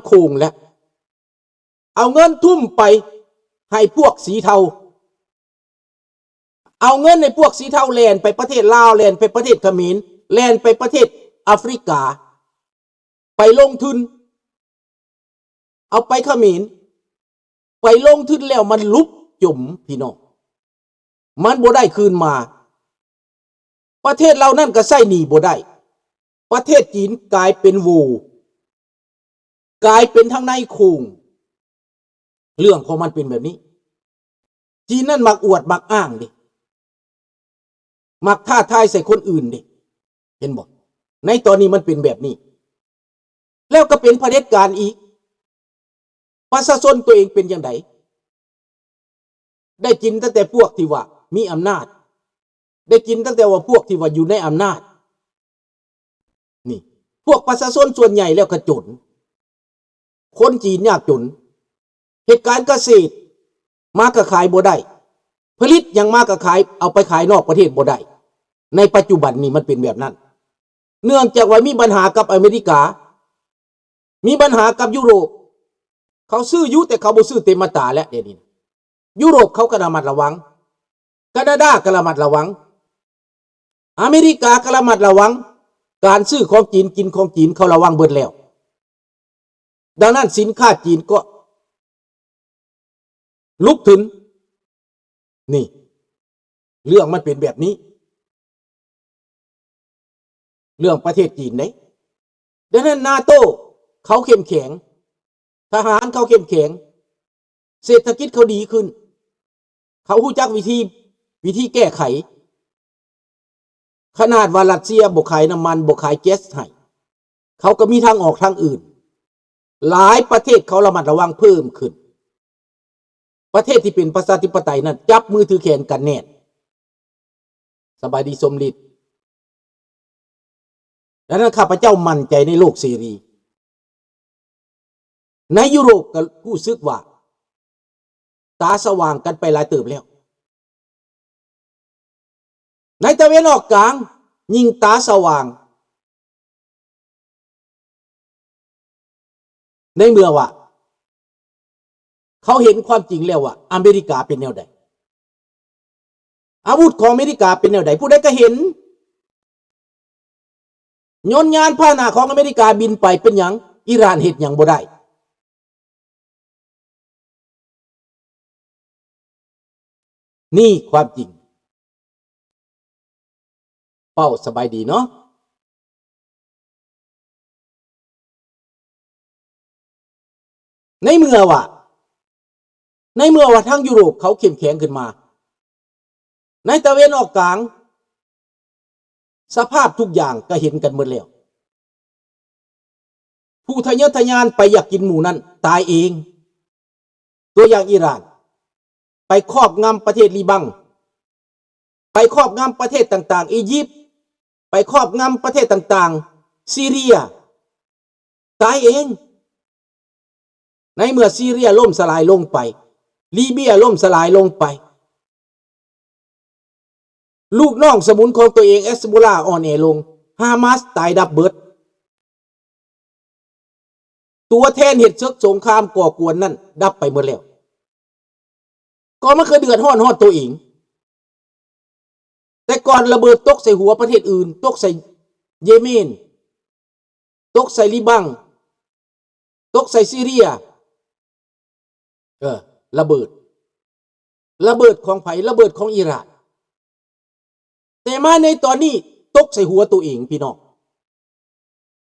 โค้งแล้วเอาเงินทุ่มไปให้พวกสีเทาเอาเงินในพวกสีเทาแลนไปประเทศลาวแลนไปประเทศเขมรแลนไปประเทศแอฟริกาไปลงทุนเอาไปเขมรไปลงทุนแล้วมันลุบจมพี่น้องมันบ่ได้คืนมาประเทศเรานั่นก็ใส่หนี้บ่ได้ประเทศจีนกลายเป็นวูกลายเป็นทางในโค้งเรื่องของมันเป็นแบบนี้จีนนั่นมักอวดมักอ้างดิมักท้าทายใส่คนอื่นดิเห็นบ่ในตอนนี้มันเป็นแบบนี้แล้วก็เป็นเผด็จการอีกประชาชนตัวเองเป็นอย่างไรได้กินตั้งแต่พวกที่ว่ามีอำนาจได้กินตั้งแต่ว่าพวกที่ว่าอยู่ในอำนาจนี่พวกประชาชนส่วนใหญ่แล้วก็จนคนจีนยากจนเหตุการณ์เกษตรมาก็ขายบ่ได้ผลิตยังมาก็ขายเอาไปขายนอกประเทศบ่ได้ในปัจจุบันนี้มันเป็นแบบนั้นเนื่องจากว่ามีปัญหากับอเมริกามีปัญหากับยุโรปเขาซื้อยุแต่เขาบ่ซื้อเต็มมาตราแล้วเดี๋ยวนี้ยุโรปเขาก็ระมัดระวังแคนาดาก็ระมัดระวังอเมริกาก็ระมัดระวังการซื้อของจีนกินของจีนเขาระวังเบิดแล้วดังนั้นสินค้าจีนก็ลุกถึงนี่เรื่องมันเป็นแบบนี้เรื่องประเทศจีนเนี่ยดังนั้นนาโต้เขาเข้มแข็งทหารเขาเข้มแข็งเศรษฐกิจเขาดีขึ้นเขารู้จักวิธีแก้ไขขนาดว่ารัสเซียบ่ขายน้ำมันบ่ขายแก๊สให้เขาก็มีทางออกทางอื่นหลายประเทศเขาระมัดระวังเพิ่มขึ้นประเทศที่เป็นประชาธิปไตยนั้นจับมือถือแขนกันแน่นสบายดีสมฤทธิ์ดังนั้นข้าพเจ้ามั่นใจในโลกเสรีในยุโรปก็รู้สึกว่าตาสว่างกันไปหลายเติบแล้วในตะวันออกกลางยิ่งตาสว่างในเมื่อว่าเขาเห็นความจริงแล้วว่าอเมริกาเป็นแนวใดอาวุธของอเมริกาเป็นแนวใดผู้ใดก็เห็นยนต์ยานพาหนะของอเมริกาบินไปเป็นหยังอิหร่านเฮ็ดหยังบ่ได้นี่ความจริงเป้าสบายดีเนาะในเมื่อว่าทางยุโรปเขาเข้มแข็งขึ้นมาในตะวันออกกลางสภาพทุกอย่างก็เห็นกันหมดแล้วผู้ทะเยอทะยานไปอยากกินหมูนั้นตายเองตัวอย่างอิหร่านไปครอบงำประเทศลิบังไปครอบงำประเทศต่างๆอียิปต์ไปครอบงำประเทศต่างๆซีเรียตายเองในเมื่อซีเรียล่มสลายลงไปลิเบียล่มสลายลงไปลูกน้องสมุนของตัวเองเอสบูลาอ่อนแอลงฮามาสตายดับเบิดตัวแทนเหตุสงครามก่อกวนนั่นดับไปหมดแล้วก็มันเคยเดือดร้อนตัวเองแต่ก่อนระเบิดตกใส่หัวประเทศอื่นตกใส่เยเมนตกใส่ลิบังตกใส่ซีเรียระเบิดของไผระเบิดของอิหร่านแต่มาในตอนนี้ตกใส่หัวตัวเองพี่น้อง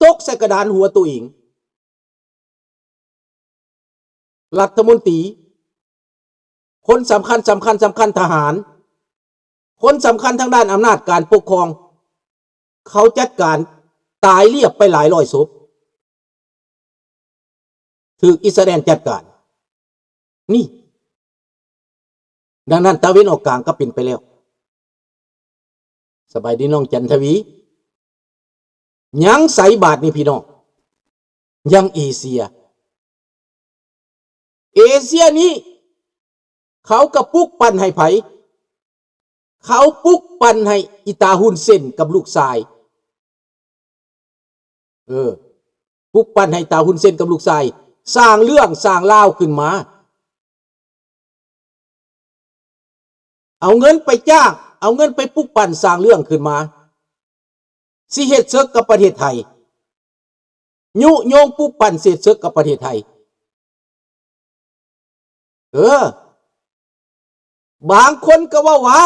ตกใส่กระดานหัวตัวเองรัฐมนตรีคนสำคัญทหารคนสำคัญทางด้านอำนาจการปกครองเขาจัดการตายเรียบไปหลายร้อยศพถูกอิสราเอลจัดการนี่ดังนั้นตะวันออกกลางก็เป็นไปแล้วสบายดีน้องจันทวียังใส่บาทนี่พี่น้องยังเอเชียนี้เขาก็ปลุกปั่นให้ไผเขาปลุกปั่นให้อิตาฮุนเซนกับลูกชายปลุกปั่นให้อิตาฮุนเซนกับลูกชาย สร้างเรื่องสร้างราวขึ้นมาเอาเงินไปจ้างเอาเงินไปปลุกปั่นสร้างเรื่องขึ้นมาสิเฮ็ดศึกกับประเทศไทยยุโยงปลุกปั่นเสษศึกกับประเทศไทยบางคนก็ว่า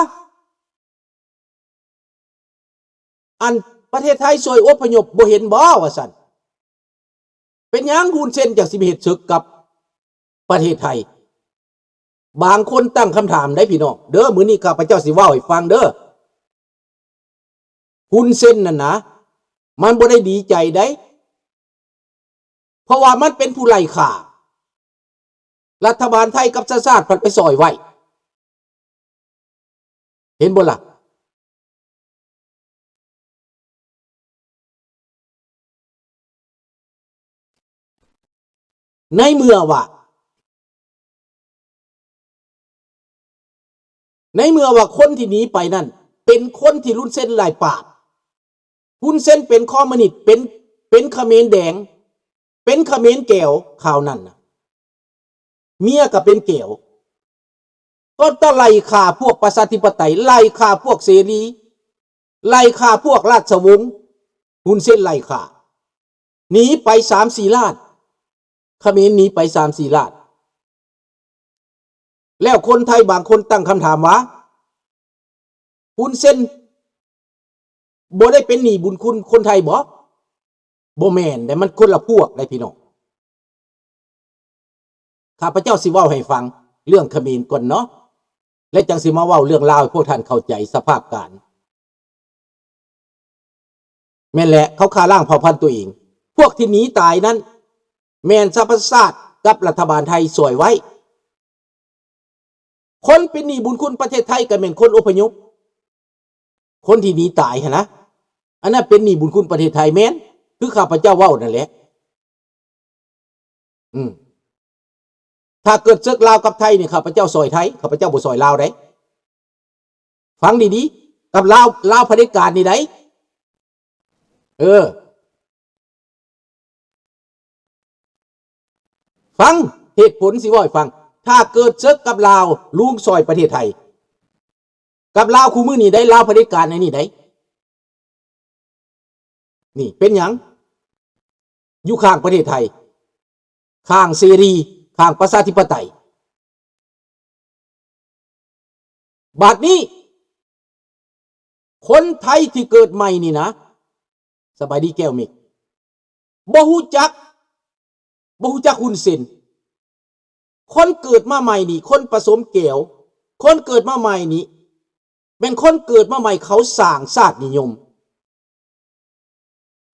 อันประเทศไทยช่วยอพยพบ่เห็นบ่ว่าซั่นเป็นหยังฮุนเซนจากสิเฮ็ดศึกกับประเทศไทยบางคนตั้งคำถามได้พี่น้องเด้อมื้อนี้ข้าพเจ้าสิเว้าให้ฟังเด้อฮุนเซนนั่นนะมันบ่ได้ดีใจได้เพราะว่ามันเป็นผู้ไล่ข่ารัฐบาลไทยกับชาติพันไปซอยไว้เห็นบ่ล่ะในเมื่อว่าคนที่หนีไปนั่นเป็นคนที่รุ่นเส้นลายปากหุ้นเส้นเป็นคอมมิวนิสต์เป็นเขมรแดงเป็นเขมรแก้วข่าวนั่นนะเมียก็เป็นแก้วก็ต้องไล่ฆ่าพวกประชาธิปไตยไล่ฆ่าพวกเสรีไล่ฆ่าพวกราชวงศ์หุ้นเส้นไล่ฆ่าหนีไป3-4 ล้านเขมรหนีไป3-4 ล้านแล้วคนไทยบางคนตั้งคำถามว่าฮุนเซนบ่ได้เป็นหนี้บุญคุณคนไทยบ่แม่นแต่มันคนละพวกได้พี่น้องข้าพเจ้าสิเว้าให้ฟังเรื่องเขมรก่อนเนาะและจังสิมาเว้าเรื่องราวให้พวกท่านเข้าใจสภาพการแม่นแหละเขาฆ่าล้างเผ่าพันธุ์ตัวเองพวกที่หนีตายนั้นแม่นสหประชาชาติกับรัฐบาลไทยสวยไว้คนเป็นหนี้บุญคุณประเทศไทยก็แม่นคนอพยพคนที่หนีตายหั่นนะอันนั้นเป็นหนี้บุญคุณประเทศไทยแม่นคือข้าพเจ้าเว้านั่นแหละถ้าเกิดศึกลาวกับไทยนี่ข้าพเจ้าซอยไทยข้าพเจ้าบ่ซอยลาวได้ฟังดีๆกับลาวเผด็จการนี่ได้ฟังเหตุผลสิเว้าให้ฟังถ้าเกิดศึกกับลาวลุงซอยประเทศไทยกับลาวคู่มือนี่ได้ลาวเผด็จการในนี่ได้นี่เป็นหยังอยู่ข้างประเทศไทยข้างเสรีข้างประชาธิปไตยบัดนี้คนไทยที่เกิดใหม่นี่นะสบายดีแก้วมิกบ่ฮู้จักฮุนเซนคนเกิดมาใหม่นี่คนผสมแก้วคนเกิดมาใหม่นี่เป็นคนเกิดมาใหม่เขาสร้างชาตินิยม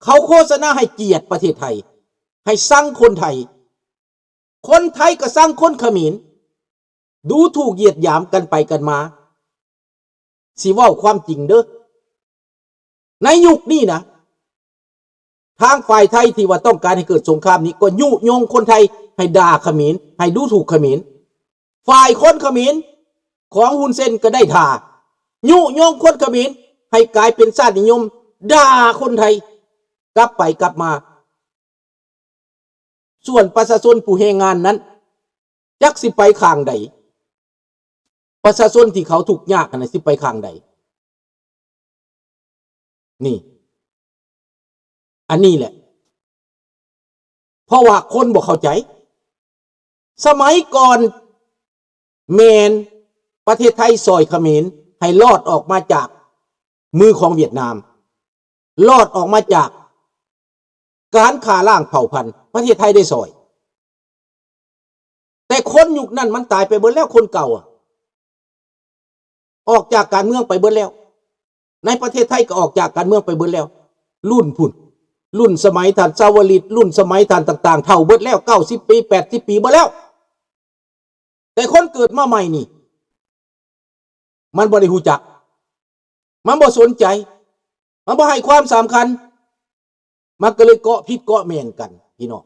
เขาโฆษณาให้เกียรติประเทศไทยให้สร้างคนไทยก็สร้างคนเขมรดูถูกเหยียดหยามกันไปกันมาสิเว้าความจริงเด้อในยุคนี้นะทางฝ่ายไทยที่ว่าต้องการให้เกิดสงครามนี้ก็ยุยงคนไทยให้ด่าเขมรให้ดูถูกเขมรฝ่ายคนเขมรของฮุนเซนก็ได้ท่ายุยงคนเขมรให้กลายเป็นชาตินิยมด่าคนไทยกลับไปกลับมาส่วนประชาชนผู้แรงงานนั้นจักสิไปข้างใดประชาชนที่เขาทุกข์ยากนะสิไปข้างใดนี่อันนี้แหละเพราะว่าคนบ่เข้าใจสมัยก่อนแมนประเทศไทยซอยเขมรให้รอดออกมาจากมือของเวียดนามรอดออกมาจากการฆ่าล้างเผ่าพันธุ์ประเทศไทยได้ซอยแต่คนยุคนั้นมันตายไปเบิดแล้วคนเก่าออกจากการเมืองไปเบิดแล้วในประเทศไทยก็ออกจากการเมืองไปเบิดแล้วรุ่นพุ่นรุ่นสมัยท่านชาวลิตรุ่นสมัยท่านต่างๆเท่าเบิดแล้ว90 ปี80 ปีเบิดแล้วแต่คนเกิดมาใหม่นี่มันบ่ได้ฮู้จักมันบ่สนใจมันบ่ให้ความสำคัญมันก็เลยเกาะผิดเกาะแม่นกันพี่น้อง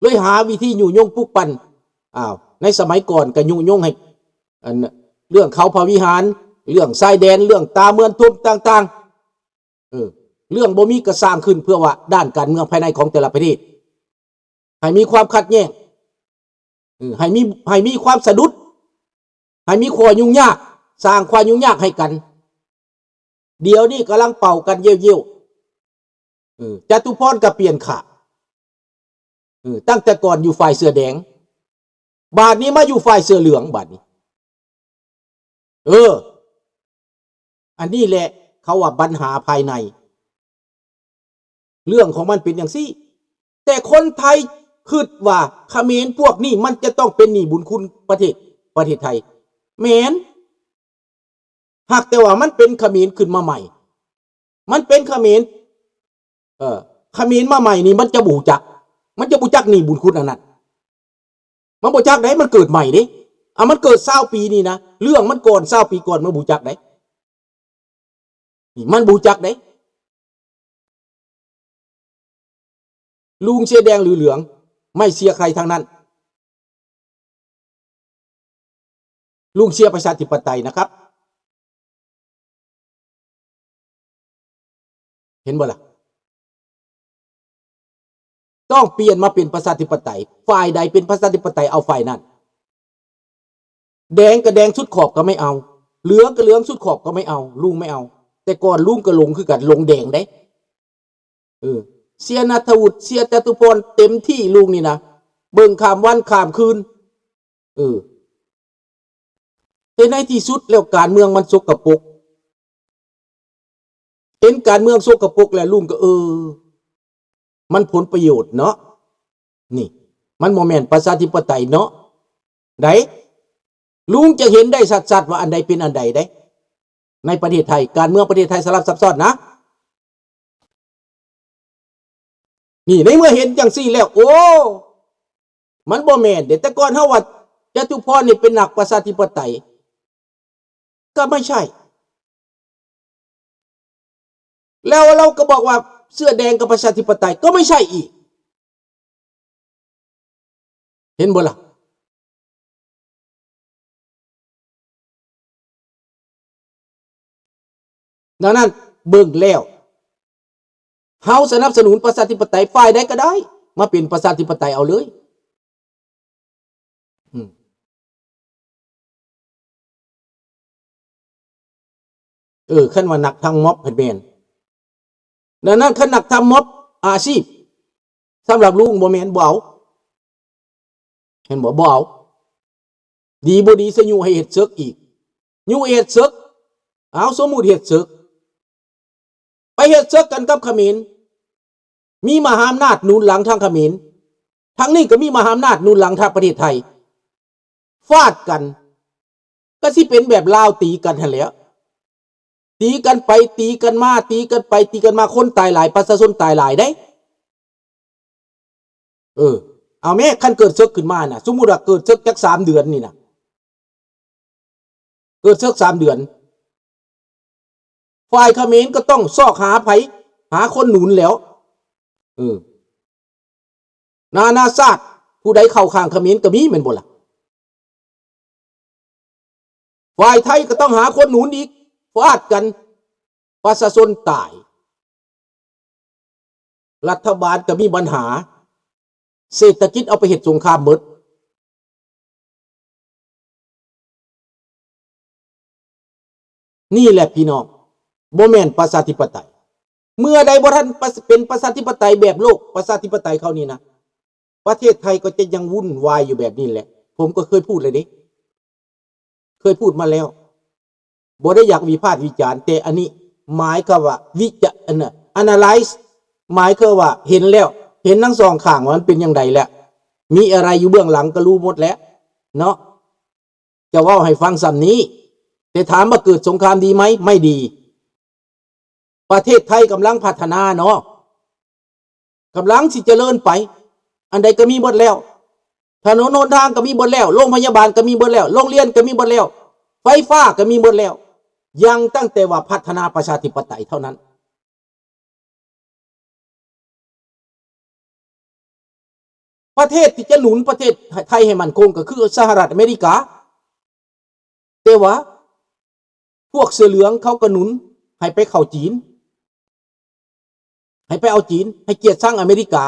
เลยหาวิธียุยงปลุกปั่นในสมัยก่อนก็ยุยงให้เรื่องเขาพระวิหารเรื่องชายแดนเรื่องตาเมืองทุบต่างๆเรื่องบ่มีก็สร้างขึ้นเพื่อว่าด้านการเมืองภายในของแต่ละประเทศ ให้มีความขัดแย้งให้มีความสะดุดให้มีความยุ่งยากสร้างความยุ่งยากให้กันเดี๋ยวนี้กำลังเป่ากันเยี่ยวจตุพรก็เปลี่ยนขาตั้งแต่ก่อนอยู่ฝ่ายเสื้อแดงบาดนี้มาอยู่ฝ่ายเสื้อเหลืองบาดนี้อันนี้แหละเขาว่าปัญหาภายในเรื่องของมันเป็นอย่างซี่แต่คนไทยคิดว่าเขมรพวกนี้มันจะต้องเป็นหนี้บุญคุณประเทศไทยแม้นหากแต่ว่ามันเป็นเขมรขึ้นมาใหม่มันเป็นเขมรเขมรมาใหม่นี่มันจะบูจักหนี้บุญคุณอันนั้นมันบูจักได้มันเกิดใหม่ดิมันเกิด20 ปีนี่นะเรื่องมันก่อน20 ปีก่อนมันบูจักได้นี่มันบูจักได้ลุงเชียร์แดงหรือเหลืองไม่เชียร์ใครทางนั้นลุงเชียร์ประชาธิปไตยนะครับเห็นบ่ล่ะต้องเปลี่ยนมาเป็นประชาธิปไตยฝ่ายใดเป็นประชาธิปไตยเอาฝ่ายนั้นแดงก็แดงสุดขอบก็ไม่เอาเหลืองก็เหลืองสุดขอบก็ไม่เอาลุงไม่เอาแต่ก่อนลุงก็ลงคือกันลงแดงได้เสียณัฐวุฒิเสียจตุพรเต็มที่ลุงนี่นะเบิ่งข้ามวันข้ามคืนแต่ในที่สุดแล้วการเมืองมันสกปรกเห็นการเมืองสกปรกแล้วลุงก็มันผลประโยชน์เนาะนี่มันโมเมนต์ประชาธิปไตยเนาะไหนลุงจะเห็นได้ชัดๆว่าอันใดเป็นอันใดได้ในประเทศไทยการเมืองประเทศไทยสลับซับซ้อนนะนี่ในเมื่อเห็นจังซี่แล้วมันบ่แม่นเด็ดแต่ก่อนเฮาว่าจตุพรนี่เป็นนักประชาธิปไตยก็ไม่ใช่แล้วเราก็บอกว่าเสื้อแดงกับประชาธิปไตยก็ไม่ใช่อีกเห็นบ่ล่ะดังนั้นเบิ่งแล้วเฮาสนับสนุนประชาธิปไตยฝ่ายใดก็ได้มาเป็นประชาธิปไตยเอาเลยคันว่านักทางม็อบเพิ่นแม่นดังนั้นคันนักทำม็อบอาชีพสำหรับลุงบ่แม่นบ่เอาเห็นบ่เอาดีบ่ดีซะยุให้เฮ็ดศึกอีกยุเฮ็ดศึกเอาสมมุติเฮ็ดศึกไปเฮ็ดศึกกันกับเขมรมีมหาอำนาจหนุนหลังทางเขมรทางนี้ก็มีมหาอำนาจหนุนหลังทางประเทศไทยฟาดกันก็สิเป็นแบบลาวตีกันหั่นแหละตีกันไปตีกันมาตีกันไปตีกันมาคนตายหลายประชาชนตายหลายได้เอาแม่คันเกิดศึกขึ้นมาน่ะสมมุติว่าเกิดศึกจัก3 เดือนนี่นะเกิดศึก3 เดือนฝ่ายเขมรก็ต้องซอกหาไผหาคนหนุนแล้วนานาชาติผู้ใดเข้าข้างเขมรก็มีแม่นบ่ล่ะฝ่ายไทยก็ต้องหาคนหนุนอีกฟาดกันประชาชนตายรัฐบาลก็มีปัญหาเศรษฐกิจเอาไปเฮ็ดสงครามหมดนี่แหละพี่น้องบ่แม่นประชาธิปไตยเมื่อใดบ่ทันเป็นประชาธิปไตยแบบโลกประชาธิปไตยเขานี่นะประเทศไทยก็จะยังวุ่นวายอยู่แบบนี้แหละผมก็เคยพูดเลยนี่เคยพูดมาแล้วบ่ได้อยากวิพากษ์วิจารณ์แต่อันนี้หมายก็ว่าanalyze หมายคือว่าเห็นแล้วเห็นทั้งสองข้างว่ามันเป็นอย่างไรแล้วมีอะไรอยู่เบื้องหลังก็รู้หมดแล้วเนาะจะว่าให้ฟังซ้ำนี้แต่ถามว่าเกิดสงครามดีไหมไม่ดีประเทศไทยกำลังพัฒนาเนาะกำลังสิเจริญไปอันใดก็มีหมดแล้วถนนหนทางก็มีหมดแล้วโรงพยาบาลก็มีหมดแล้วโรงเรียนก็มีหมดแล้วไฟฟ้าก็มีหมดแล้วยังตั้งแต่ว่าพัฒนาประชาธิปไตยเท่านั้นประเทศที่จะหนุนประเทศไทยให้มั่นคงก็คือสหรัฐอเมริกาแต่ว่าพวกเสื้อเหลืองเขาก็หนุนให้ไปเข้าจีนให้ไปเอาจีนให้เกียรติชังอเมริกา